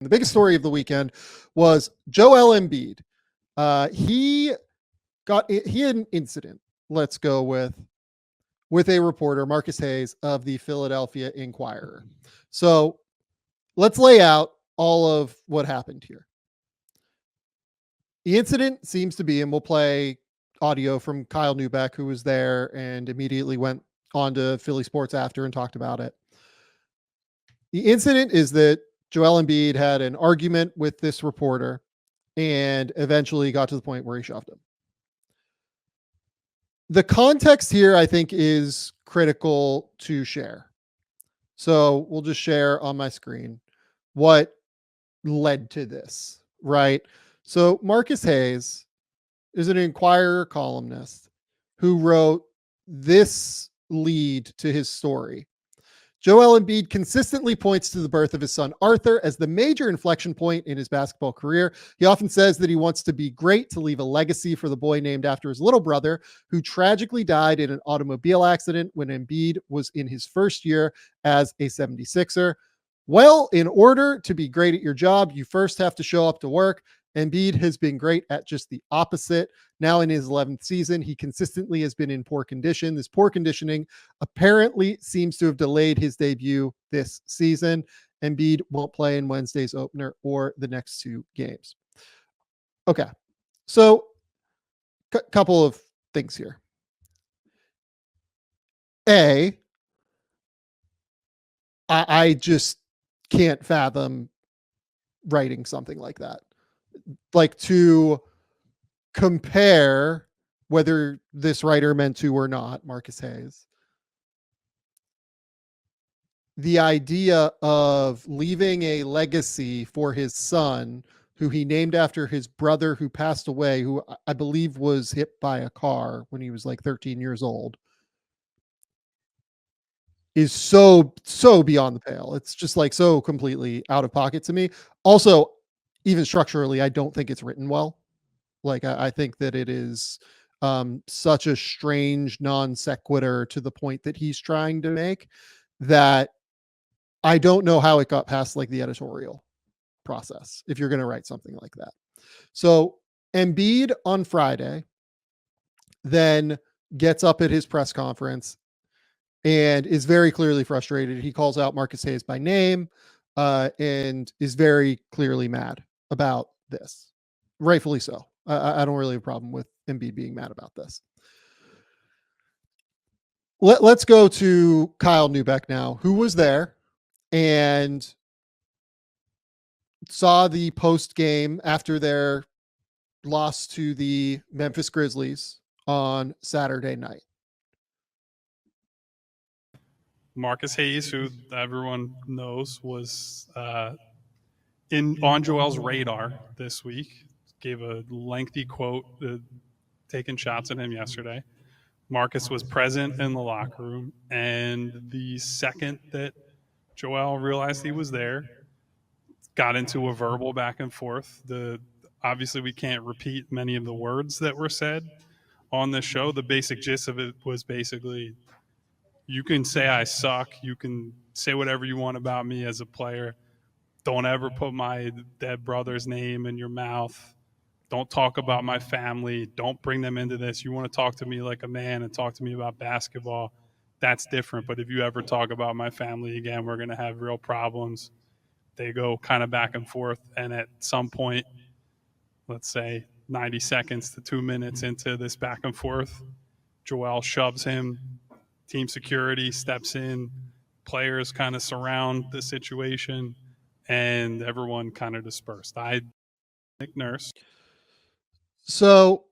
The biggest story of the weekend was Joel Embiid. He had an incident. Let's go with a reporter, Marcus Hayes of the Philadelphia Inquirer. So let's lay out all of what happened here. The incident seems to be, and we'll play audio from Kyle Neubeck, who was there and immediately went on to Philly Sports after and talked about it. The incident is that Joel Embiid had an argument with this reporter and eventually got to the point where he shoved him. The context here, I think, is critical to share. So we'll just share on my screen what led to this, right? So Marcus Hayes is an Inquirer columnist who wrote this lead to his story. Joel Embiid consistently points to the birth of his son Arthur as the major inflection point in his basketball career. He often says that he wants to be great, to leave a legacy for the boy named after his little brother, who tragically died in an automobile accident when Embiid was in his first year as a 76er. Well, in order to be great at your job, you first have to show up to work. Embiid has been great at just the opposite. Now in his 11th season, he consistently has been in poor condition. This poor conditioning apparently seems to have delayed his debut this season. Embiid won't play in Wednesday's opener or the next two games. Okay, so couple of things here. I just can't fathom writing something like that. Like, to compare, whether this writer meant to or not, Marcus Hayes, the idea of leaving a legacy for his son, who he named after his brother who passed away, who I believe was hit by a car when he was like 13 years old, is so beyond the pale. It's just like so completely out of pocket to me. Also, even structurally, I don't think it's written well. Like, I think that it is such a strange non sequitur to the point that he's trying to make, that I don't know how it got past like the editorial process if you're going to write something like that. So Embiid on Friday then gets up at his press conference and is very clearly frustrated. He calls out Marcus Hayes by name and is very clearly mad about this. Rightfully so. I don't really have a problem with Embiid being mad about this. Let's go to Kyle Neubeck now, who was there and saw the post game after their loss to the Memphis Grizzlies on Saturday night. Marcus Hayes, who everyone knows was on Joel's radar this week, gave a lengthy quote taking shots at him yesterday. Marcus was present in the locker room, and the second that Joel realized he was there, got into a verbal back and forth. Obviously, we can't repeat many of the words that were said on the show. The basic gist of it was basically, you can say I suck. You can say whatever you want about me as a player. Don't ever put my dead brother's name in your mouth. Don't talk about my family. Don't bring them into this. You want to talk to me like a man and talk to me about basketball. That's different. But if you ever talk about my family again, we're going to have real problems. They go kind of back and forth. And at some point, let's say 90 seconds to 2 minutes into this back and forth, Joel shoves him. Team security steps in. Players kind of surround the situation, and everyone kind of dispersed. Nick Nurse. So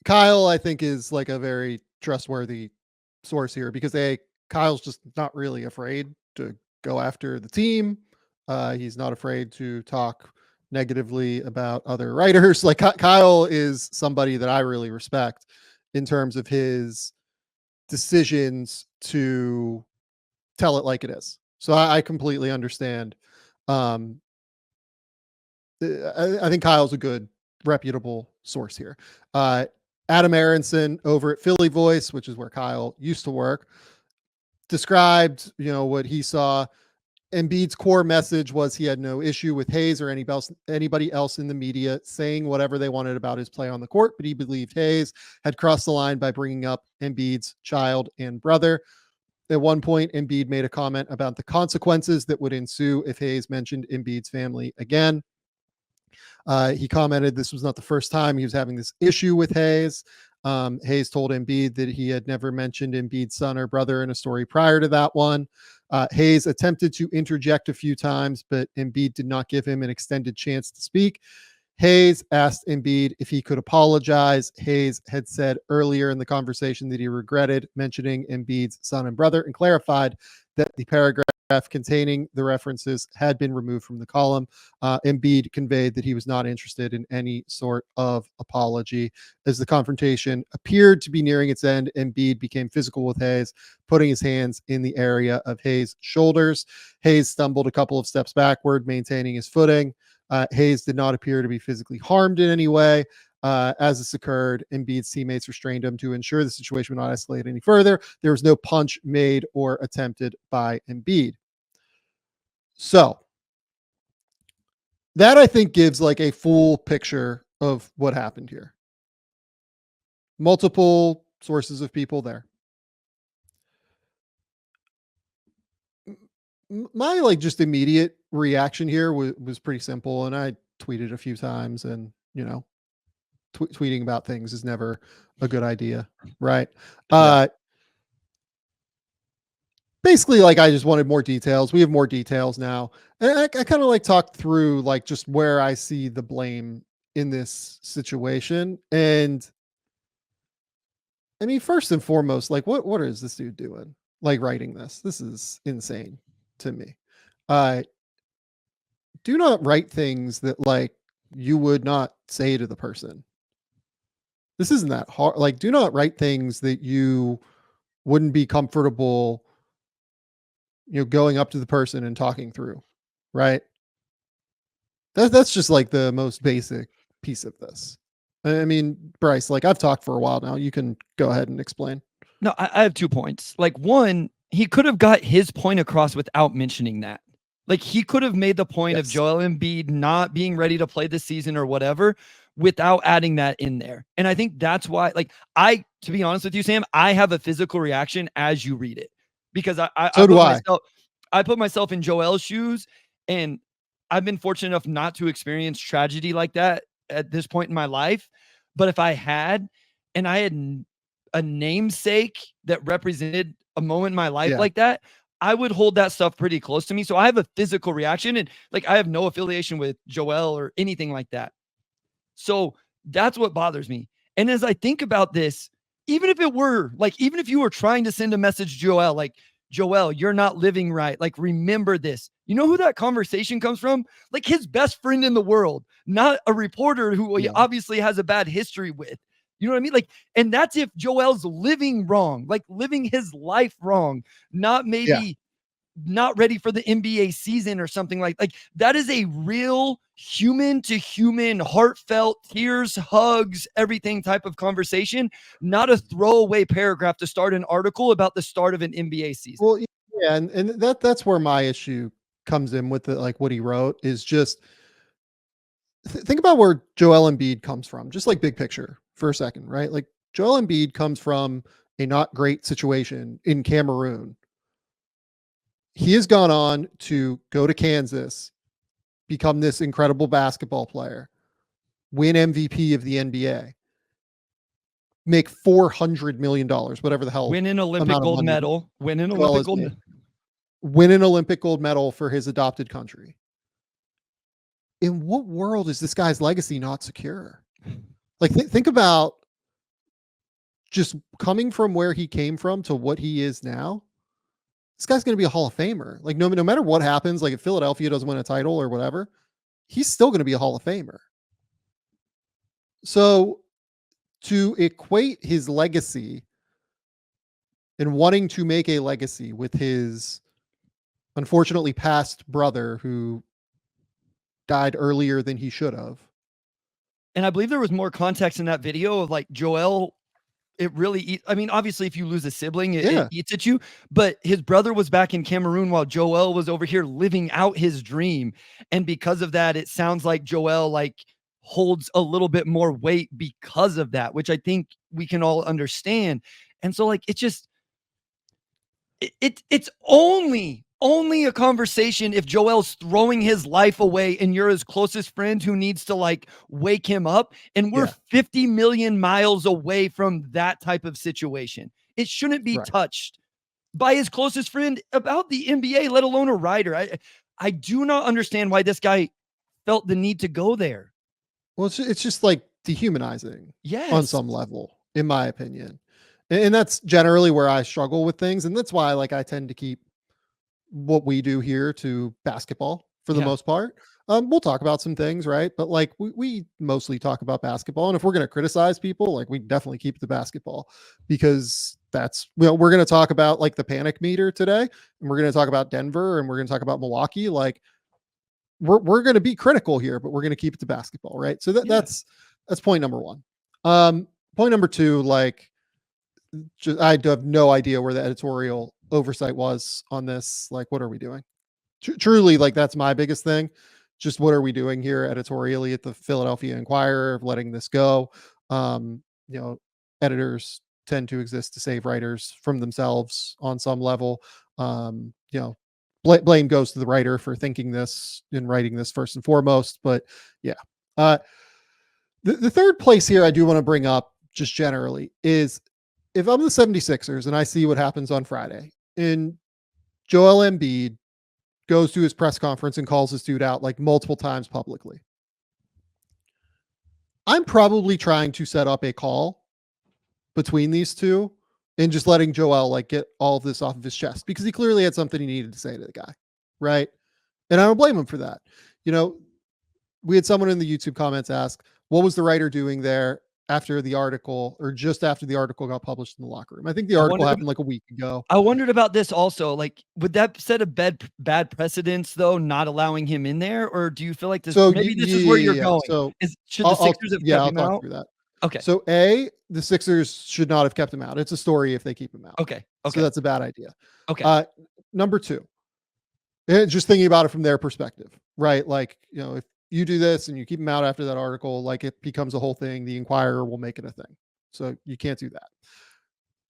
Kyle, I think, is like a very trustworthy source here, because Kyle's just not really afraid to go after the team. He's not afraid to talk negatively about other writers. Like, Kyle is somebody that I really respect in terms of his decisions to tell it like it is. So I completely understand. I think Kyle's a good, reputable source here. Adam Aronson over at Philly Voice, which is where Kyle used to work, described, what he saw. Embiid's core message was he had no issue with Hayes or anybody else in the media saying whatever they wanted about his play on the court, but he believed Hayes had crossed the line by bringing up Embiid's child and brother. At one point, Embiid made a comment about the consequences that would ensue if Hayes mentioned Embiid's family again. He commented this was not the first time he was having this issue with Hayes. Hayes told Embiid that he had never mentioned Embiid's son or brother in a story prior to that one. Hayes attempted to interject a few times, but Embiid did not give him an extended chance to speak. Hayes asked Embiid if he could apologize. Hayes had said earlier in the conversation that he regretted mentioning Embiid's son and brother and clarified that the paragraph containing the references had been removed from the column. Embiid conveyed that he was not interested in any sort of apology. As the confrontation appeared to be nearing its end, Embiid became physical with Hayes, putting his hands in the area of Hayes' shoulders. Hayes stumbled a couple of steps backward, maintaining his footing. Hayes did not appear to be physically harmed in any way. As this occurred, Embiid's teammates restrained him to ensure the situation would not escalate any further. There was no punch made or attempted by Embiid. So that I think gives like a full picture of what happened here. Multiple sources of people there. My like just immediate reaction here was pretty simple, and I tweeted a few times, and tweeting about things is never a good idea, right? Basically, like I just wanted more details. We have more details now, and I kind of like talked through like just where I see the blame in this situation. And I mean, first and foremost, like what is this dude doing? Like writing this? This is insane to me. Do not write things that like you would not say to the person. This isn't that hard. Like, do not write things that you wouldn't be comfortable, going up to the person and talking through, right? That's just like the most basic piece of this. I mean, Bryce, like I've talked for a while now. You can go ahead and explain. No, I have 2 points. Like, one, he could have got his point across without mentioning that. Like, he could have made the point of Joel Embiid not being ready to play this season or whatever without adding that in there. And I think that's why, like, to be honest with you, Sam, I have a physical reaction as you read it because I put myself in Joel's shoes, and I've been fortunate enough not to experience tragedy like that at this point in my life. But if I had, and I had a namesake that represented a moment in my life like that, I would hold that stuff pretty close to me. So I have a physical reaction, and like I have no affiliation with Joel or anything like that. So that's what bothers me. And as I think about this, even if you were trying to send a message to Joel, like, Joel, you're not living right. Like, remember this. You know who that conversation comes from? Like his best friend in the world, not a reporter who he obviously has a bad history with. You know what I mean? Like, and that's if Joel's living wrong, like living his life wrong, not maybe not ready for the NBA season or something like that is a real human to human, heartfelt, tears, hugs, everything type of conversation, not a throwaway paragraph to start an article about the start of an NBA season. Well, yeah, and that's where my issue comes in with like what he wrote is just think about where Joel Embiid comes from, just like big picture for a second, right? Like Joel Embiid comes from a not great situation in Cameroon. He has gone on to go to Kansas, become this incredible basketball player, win MVP of the NBA, make $400 million, whatever the hell. Win an Olympic gold medal. Win an Olympic gold medal for his adopted country. In what world is this guy's legacy not secure? Like, think about just coming from where he came from to what he is now. This guy's going to be a Hall of Famer. Like, no matter what happens, like if Philadelphia doesn't win a title or whatever, he's still going to be a Hall of Famer. So to equate his legacy and wanting to make a legacy with his unfortunately passed brother who died earlier than he should have. And I believe there was more context in that video of like Joel it really, I mean, obviously if you lose a sibling, it Yeah. eats at you, but his brother was back in Cameroon while Joel was over here living out his dream. And because of that, it sounds like Joel like holds a little bit more weight because of that, which I think we can all understand. And so like, it just, it's only a conversation if Joel's throwing his life away and you're his closest friend who needs to like wake him up. And we're Yeah. 50 million miles away from that type of situation. It shouldn't be Right. touched by his closest friend about the NBA, let alone a writer. I do not understand why this guy felt the need to go there. Well, it's just like dehumanizing Yes. on some level, in my opinion. And that's generally where I struggle with things. And that's why like I tend to keep what we do here to basketball for the Yeah. most part. We'll talk about some things, right? But like we mostly talk about basketball. And if we're going to criticize people, like we definitely keep the basketball, because that's, we're going to talk about like the panic meter today, and we're going to talk about Denver, and we're going to talk about Milwaukee. Like we're going to be critical here, but we're going to keep it to basketball, right? So that's point number one. Point number two, like I have no idea where the editorial oversight was on this. Like, what are we doing? Truly, like that's my biggest thing. Just what are we doing here editorially at the Philadelphia Inquirer of letting this go? Editors tend to exist to save writers from themselves on some level. Blame goes to the writer for thinking this and writing this first and foremost. But yeah, the third place here I do want to bring up just generally is, if I'm the 76ers and I see what happens on Friday and Joel Embiid goes to his press conference and calls this dude out like multiple times publicly, I'm probably trying to set up a call between these two and just letting Joel like get all of this off of his chest, because he clearly had something he needed to say to the guy. Right. And I don't blame him for that. We had someone in the YouTube comments ask, what was the writer doing there after the article, or just after the article got published in the locker room? I think the article happened like a week ago. I wondered about this also. Like, would that set a bad precedence though, not allowing him in there? Or do you feel like this, So maybe this is where you're going? So should the Sixers have kept him I'll talk out? through that. Okay. So the Sixers should not have kept him out. It's a story if they keep him out. Okay. So that's a bad idea. Okay. Number two, just thinking about it from their perspective, right? Like, if you do this and you keep him out after that article, like it becomes a whole thing. The Inquirer will make it a thing. So you can't do that.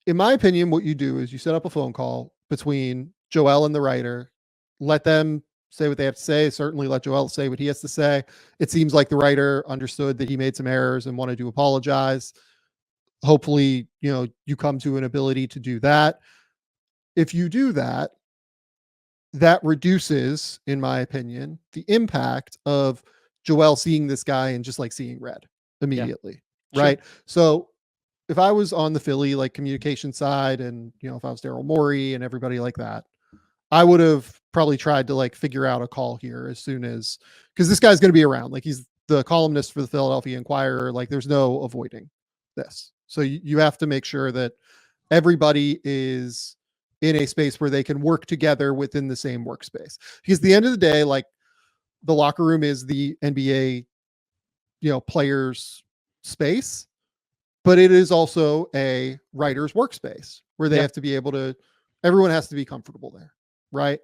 In my opinion, what you do is you set up a phone call between Joel and the writer, let them say what they have to say. Certainly let Joel say what he has to say. It seems like the writer understood that he made some errors and wanted to apologize. Hopefully, you come to an ability to do that. If you do that, that reduces, in my opinion, the impact of Joel seeing this guy and just like seeing red immediately. Yeah. Right. Sure. So if I was on the Philly like communication side, and if I was Daryl Morey and everybody like that, I would have probably tried to like figure out a call here as soon as, because this guy's going to be around. Like he's the columnist for the Philadelphia Inquirer. Like there's no avoiding this. So you have to make sure that everybody is in a space where they can work together within the same workspace. Because at the end of the day, like the locker room is the NBA, players' space, but it is also a writer's workspace where they have to be able to, everyone has to be comfortable there, right?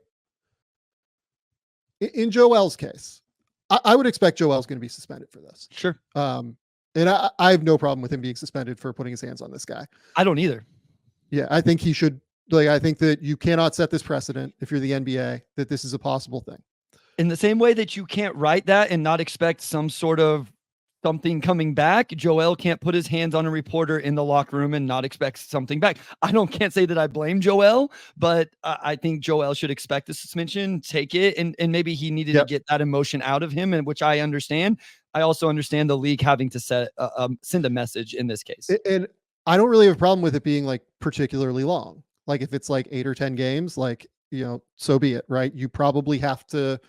In Joel's case, I would expect Joel's going to be suspended for this. Sure. And I have no problem with him being suspended for putting his hands on this guy. I don't either. Yeah, I think he should. Like, I think that you cannot set this precedent if you're the NBA that this is a possible thing. In the same way that you can't write that and not expect some sort of something coming back, Joel can't put his hands on a reporter in the locker room and not expect something back. Can't say that I blame Joel, but I think Joel should expect the suspension, take it, and maybe he needed to get that emotion out of him, and which I understand. I also understand the league having to send a message in this case. And I don't really have a problem with it being like particularly long. Like if it's like 8 or 10 games, like, so be it, right? You probably have to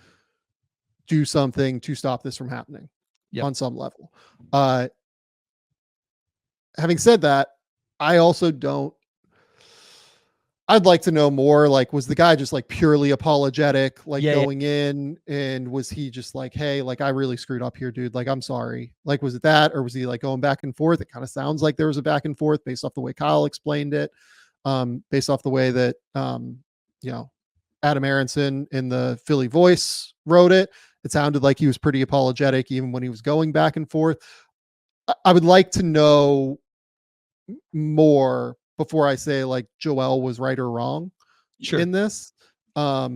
do something to stop this from happening on some level. Having said that, I also don't, I'd like to know more. Like, was the guy just like purely apologetic, like Yeah. going in, and was he just like, hey, like I really screwed up here, dude. Like, I'm sorry. Like, was it that, or was he like going back and forth? It kind of sounds like there was a back and forth based off the way Kyle explained it, based off the way that you know, Adam Aronson in the Philly Voice wrote it. It sounded like he was pretty apologetic even when he was going back and forth. I would like to know more before I say like Joel was right or wrong Sure. in this. I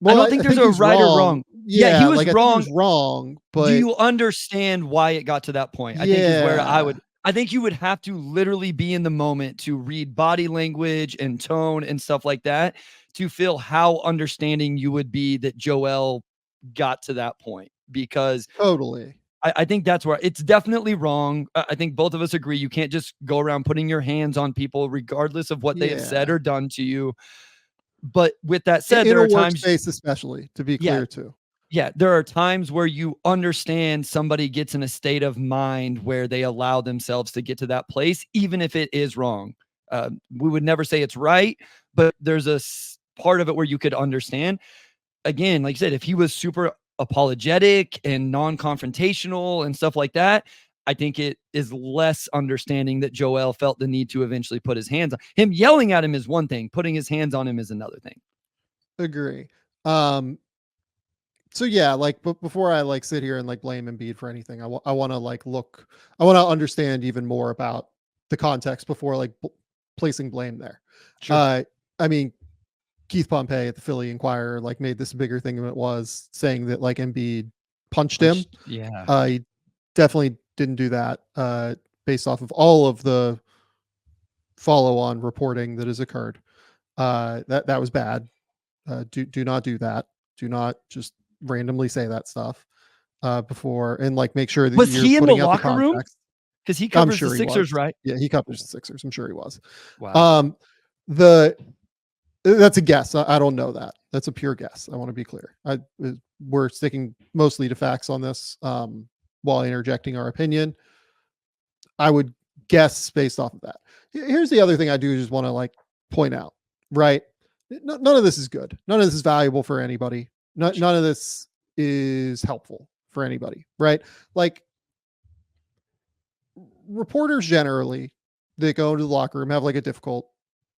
don't think there's a he's right or wrong. Yeah, he was like, I think wrong. he was wrong, but Do you understand why it got to that point? I think is where I think you would have to literally be in the moment to read body language and tone and stuff like that to feel how understanding you would be that Joel got to that point, because totally. I think that's where it's definitely wrong. I think both of us agree you can't just go around putting your hands on people regardless of what they have said or done to you. But with that said, In there a are times, workspace, especially, to be clear too. yeah, there are times where you understand somebody gets in a state of mind where they allow themselves to get to that place, even if it is wrong. We would never say it's right, but there's a part of it where you could understand. Again, like you said, if he was super apologetic and non-confrontational and stuff like that, I think it is less understanding that Joel felt the need to eventually put his hands on him. Yelling at him is one thing. Putting his hands on him is another thing. Agree. So yeah, like, but before I like sit here and like blame Embiid for anything, I want to like I want to understand even more about the context before like placing blame there. Sure. I mean, Keith Pompey at the Philly Inquirer like made this a bigger thing than it was, saying that like Embiid punched him. Yeah. He definitely didn't do that, based off of all of the follow-on reporting that has occurred. That was bad. Do not do that. Do not just randomly say that stuff before, and like make sure that Was you're he in the putting out the locker room? context. Because he I'm covers sure the he Sixers, was. right? Yeah, he covers the Sixers. I'm sure he was. Wow. The That's a guess. I don't know that. That's a pure guess. I want to be clear. We're sticking mostly to facts on this, while interjecting our opinion. I would guess based off of that. Here's the other thing I do just want to like point out, right? None of this is good. None of this is valuable for anybody. None of this is helpful for anybody, right? Like, reporters generally that go into the locker room have like a difficult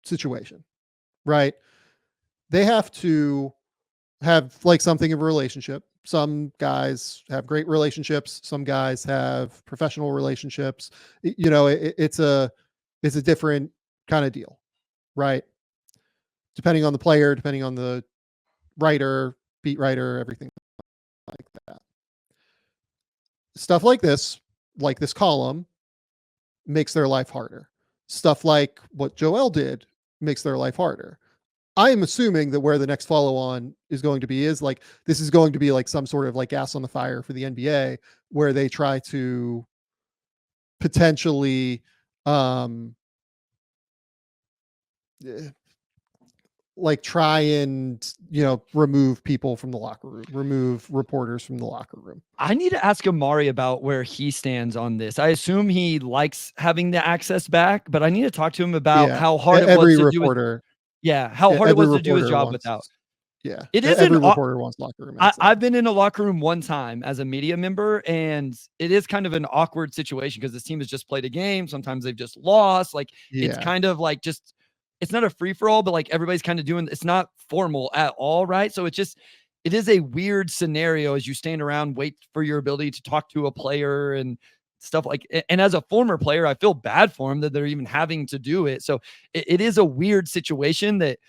situation, right? They have to have like something of a relationship. Some guys have great relationships. Some guys have professional relationships. It's a different kind of deal, right? Depending on the player, depending on the writer, beat writer, everything like that. Stuff like this column, makes their life harder. Stuff like what Joel did makes their life harder. I am assuming that where the next follow on is going to be is like, this is going to be like some sort of like gas on the fire for the NBA, where they try to potentially like try and remove people from the locker room, remove reporters from the locker room. I need to ask Amari about where he stands on this. I assume he likes having the access back, but I need to talk to him about how hard it was to do how hard it was to do his job without. Yeah, it is every reporter wants locker room access. I've been in a locker room one time as a media member, and it is kind of an awkward situation because this team has just played a game. Sometimes they've just lost. Like, it's kind of like just, it's not a free for all, but like everybody's kind of doing, it's not formal at all, right? So it is a weird scenario as you stand around, wait for your ability to talk to a player and stuff like. And as a former player, I feel bad for them that they're even having to do it. So it is a weird situation that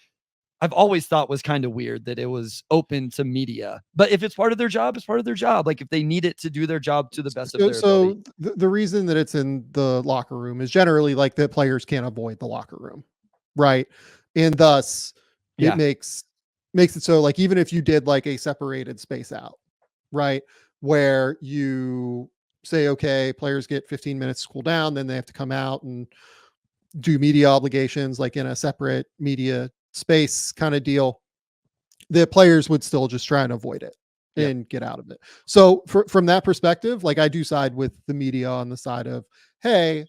I've always thought was kind of weird, that it was open to media. But if it's part of their job, it's part of their job. Like, if they need it to do their job to the best of their ability. So the reason that it's in the locker room is generally like the players can't avoid the locker room, right? And thus it makes it so like, even if you did like a separated space out, right, where you say, okay, players get 15 minutes to cool down, then they have to come out and do media obligations like in a separate media space kind of deal, the players would still just try and avoid it and get out of it. So from that perspective, like, I do side with the media on the side of, hey,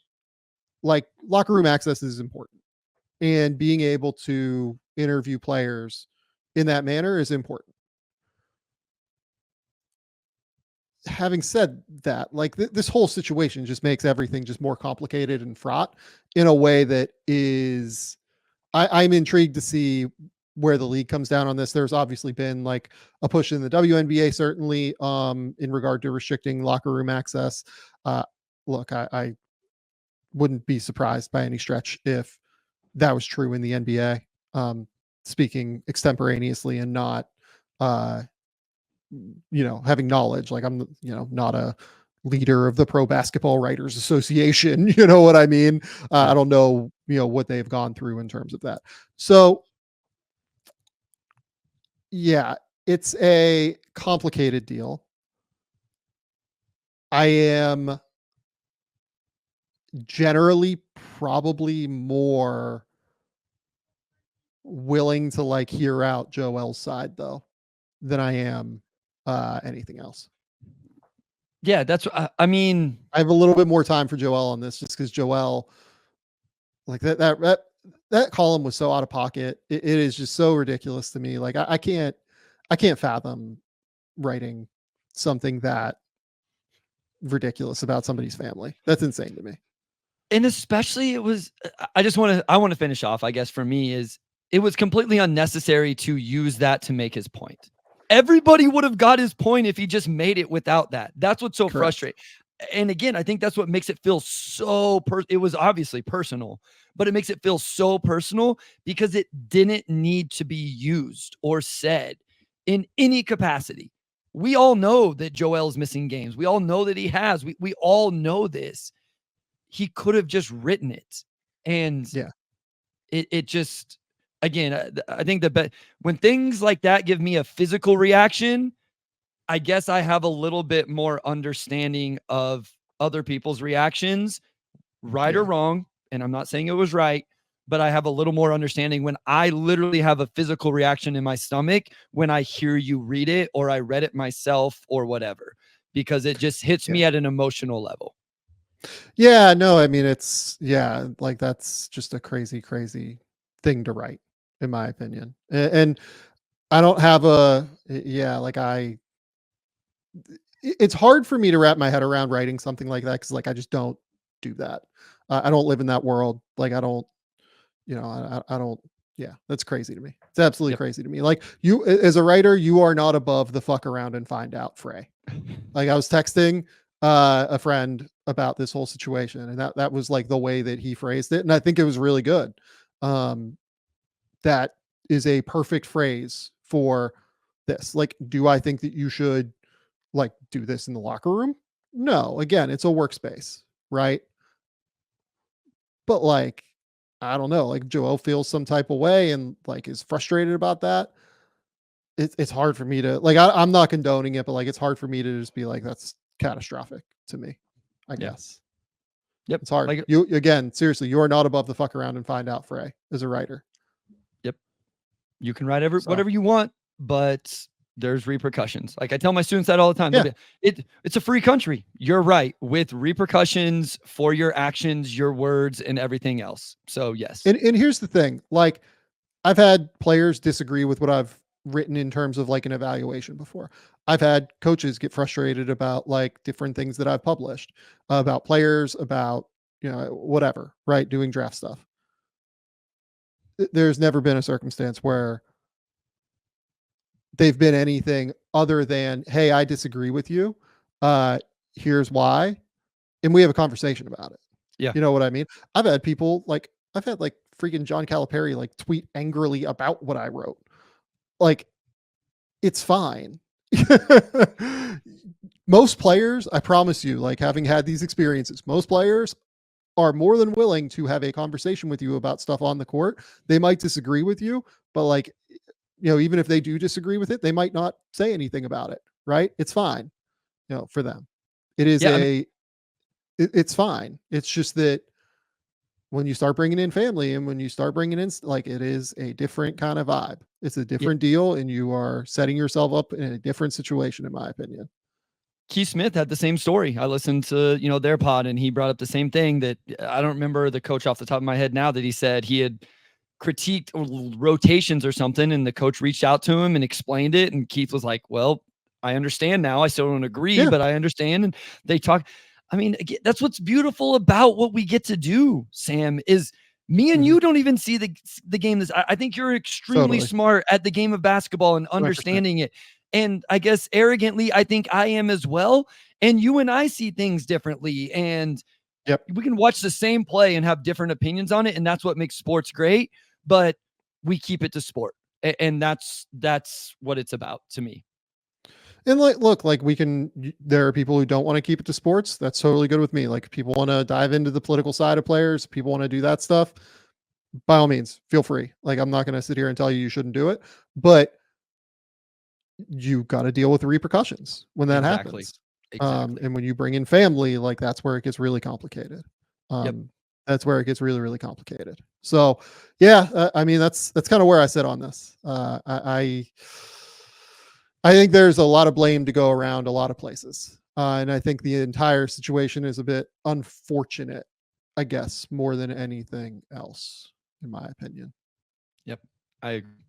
like, locker room access is important, and being able to interview players in that manner is important. Having said that, like this whole situation just makes everything just more complicated and fraught in a way that is, I'm intrigued to see where the league comes down on this. There's obviously been like a push in the WNBA, certainly, in regard to restricting locker room access. Look, I wouldn't be surprised by any stretch if that was true in the NBA. Speaking extemporaneously and not, having knowledge. Like I'm, not a leader of the Pro Basketball Writers Association. You know what I mean? I don't know, what they've gone through in terms of that. So yeah, it's a complicated deal. I am generally probably more willing to like hear out Joel's side though than I am anything else. Yeah, that's I mean, I have a little bit more time for Joel on this just because Joel, like that column was so out of pocket. It is just so ridiculous to me. Like I can't fathom writing something that ridiculous about somebody's family. That's insane to me. and especially it was, I want to finish off, I guess for me is it was completely unnecessary to use that to make his point. Everybody would have got his point if he just made it without that. That's what's so frustrating. And again, I think that's what makes it feel so it was obviously personal, but it makes it feel so personal because it didn't need to be used or said in any capacity. We all know that Joel's missing games. We all know that he has. We all know this. He could have just written it. And yeah, it just, again, I think when things like that give me a physical reaction, I guess I have a little bit more understanding of other people's reactions, right or wrong. And I'm not saying it was right, but I have a little more understanding when I literally have a physical reaction in my stomach when I hear you read it or I read it myself or whatever, because it just hits me at an emotional level. Yeah, no, I mean, like that's just a crazy, crazy thing to write, in my opinion. And I don't have it's hard for me to wrap my head around writing something like that because like I just don't do that. I don't live in that world. Like I don't, I don't. Yeah, that's crazy to me. It's absolutely crazy to me. Like you, as a writer, you are not above the fuck around and find out fray. Like I was texting a friend about this whole situation, and that was like the way that he phrased it, and I think it was really good. That is a perfect phrase for this. Like, do I think that you should like do this in the locker room? No, again, it's a workspace, right? But like, I don't know, like Joel feels some type of way and like is frustrated about that. It's hard for me to like, I'm not condoning it, but like, it's hard for me to just be like, that's catastrophic to me, I guess. Yep. It's hard. Like, You, again, seriously, you are not above the fuck around and find out fray as a writer. Yep. You can write whatever you want, but there's repercussions. Like I tell my students that all the time. Yeah. It's a free country. You're right, with repercussions for your actions, your words, and everything else. So yes. And here's the thing, like I've had players disagree with what I've written in terms of like an evaluation before. I've had coaches get frustrated about like different things that I've published about players, about, whatever, right? Doing draft stuff. There's never been a circumstance where they've been anything other than, hey, I disagree with you. Here's why. And we have a conversation about it. Yeah. You know what I mean? I've had people like, I've had like freaking John Calipari like tweet angrily about what I wrote. Like, it's fine. Most players, I promise you, like having had these experiences, most players are more than willing to have a conversation with you about stuff on the court. They might disagree with you, but like, even if they do disagree with it, they might not say anything about it, right? It's fine, for them. It is it's fine. It's just that when you start bringing in family and when you start bringing in, like, it is a different kind of vibe. It's a different deal, and you are setting yourself up in a different situation, in my opinion. Keith Smith had the same story. I listened to, their pod, and he brought up the same thing that I don't remember the coach off the top of my head now, that he said he had critiqued rotations or something, and the coach reached out to him and explained it, and Keith was like, well, I understand now. I still don't agree, but I understand. And they talk. I mean, again, that's what's beautiful about what we get to do, Sam, is me and you don't even see the game. I think you're extremely smart at the game of basketball and understanding 100%. It. And I guess arrogantly, I think I am as well. And you and I see things differently. And we can watch the same play and have different opinions on it. And that's what makes sports great. But we keep it to sport. And that's what it's about to me. And like, look, like there are people who don't want to keep it to sports. That's totally good with me. Like, if people want to dive into the political side of players, people want to do that stuff, by all means, feel free. Like, I'm not going to sit here and tell you shouldn't do it, but you got to deal with the repercussions when that happens. And when you bring in family, like, that's where it gets really complicated. That's where it gets really, really complicated. So yeah, I mean, that's kind of where I sit on this. I think there's a lot of blame to go around a lot of places. And I think the entire situation is a bit unfortunate, I guess, more than anything else, in my opinion. Yep, I agree.